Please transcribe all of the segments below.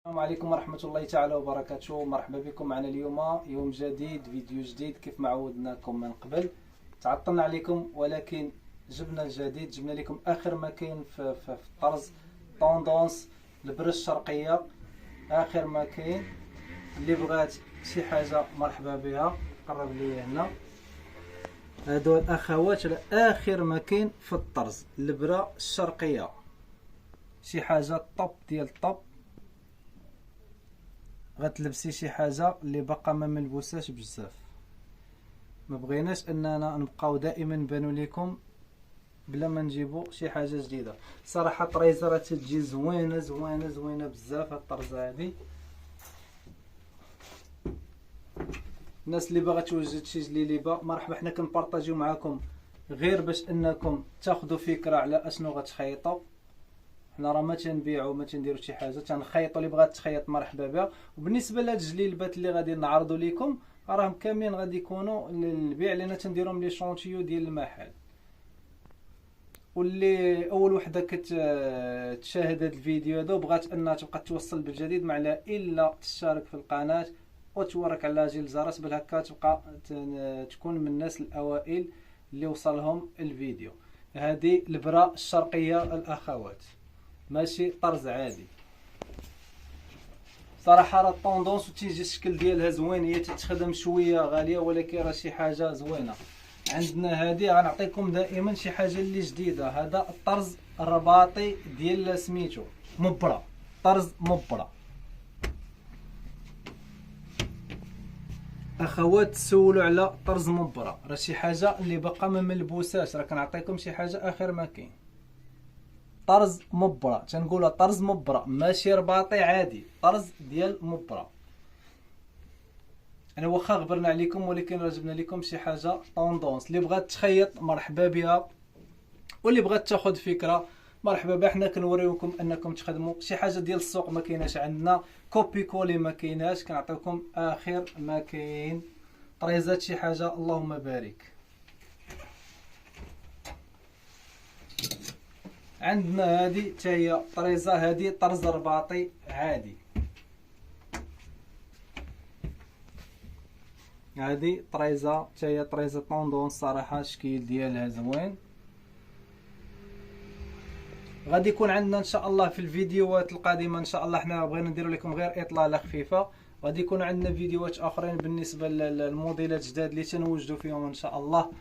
السلام عليكم ورحمة الله تعالى وبركاته. مرحبا بكم معنا اليوم يوم جديد، فيديو جديد كيف ما عودناكم من قبل. تعطلنا عليكم ولكن جبنا الجديد، جبنا لكم اخر ما كاين في الطرز طوندونس البرة الشرقية. اخر ما كاين، اللي بغات شي حاجة مرحبا بها قرب لي هنا. هادو الاخوات على اخر ما كاين في الطرز البرة الشرقية، شي حاجة طب ديال الطب. غتلبسي شي حاجه اللي باقا ما ملبوساش بزاف، ما بغيناش اننا نبقاو دائما نبانو لكم بلا ما نجيبو شي حاجه جديده. صراحه طريزه راه تجي زوينه زوينه زوينه بزاف. هاد الطرزه هادي الناس اللي باغا توجد شي جليليبه مرحبا، حنا كنبارطاجيو معاكم غير باش انكم تاخذوا فكره على اشنو غتخيطوا. حنا راه ما تنبيعو ما تنديرو شي حاجه، تنخيطوا. اللي بغات تخيط مرحبا بها. وبالنسبه لهاد الجليلبات اللي غادي نعرضوا لكم راهم كاملين غادي يكونوا للبيع، لان تنديرهم لي شونتيو ديال المحل. واللي اول وحده كتشاهد هاد الفيديو هذا وبغات انها تبقى توصل بالجديد، ما عليها الا تشترك في القناه وتورك على جيل الجرس، بالهكا تبقى تكون من الناس الاوائل اللي وصلهم الفيديو. هذه البرة الشرقيه الاخوات، ماشي طرز عادي. صراحه راه طوندونس وتيجي الشكل ديالها زوين، هي تتخدم شويه غاليه ولكن راه شي حاجه زوينه. عندنا هذه غنعطيكم دائما شي حاجه اللي جديده. هذا الطرز الرباطي ديال سميتو مبره، طرز مبره. اخوات تسولوا على طرز مبره، راه شي حاجه اللي باقا ما ملبوساش، راه كنعطيكم شي حاجه اخر ما كاين. طرز مبرة، تنقولها طرز مبرة ماشي رباطي عادي، طرز ديال مبرة. انا واخا غبرنا عليكم ولكن راه جبنا لكم شي حاجه طوندونس. اللي بغات تخيط مرحبا بها، واللي بغات تاخذ فكره مرحبا بها. حنا كنوريوكم انكم تخدموا شي حاجه ديال السوق ما كايناش عندنا، كوبي كولي ما كايناش، كنعطيكم اخر ما كاين. طريزات شي حاجه اللهم بارك. عندنا هذه حتى هي طريزه، هذه طرز رباطي عادي. هذه طريزه حتى هي طريزه طوندونس، صراحه الشكل ديالها زوين. غادي يكون عندنا ان شاء الله في الفيديوهات القادمه ان شاء الله، حنا بغينا نديرو لكم غير اطلاله خفيفه. غادي يكون عندنا فيديوهات اخرين بالنسبه للموديلات الجداد اللي تنوجدوا فيهم ان شاء الله.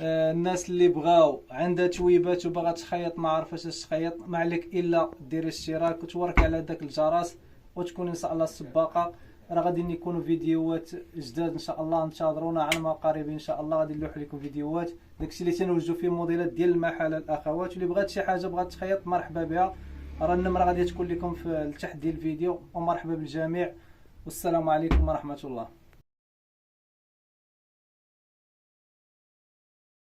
الناس اللي بغاو عندها تويبات وباغا تخيط ما عارفاش اش تخيط، ما عليك الا دير اشتراك وتورك على داك الجرس وتكون ان شاء الله السباقه. راه غادي يكونوا فيديوهات جداد ان شاء الله، انتظرونا على ما قريب ان شاء الله. غادي نلوح لكم فيديوهات داكشي اللي تنوجدوا فيه موديلات ديال المحل الاخوات. واللي بغات شي حاجه بغات تخيط مرحبا بها، راه النمره غادي تكون لكم في التحت ديال الفيديو. ومرحبا بالجميع والسلام عليكم ورحمه الله.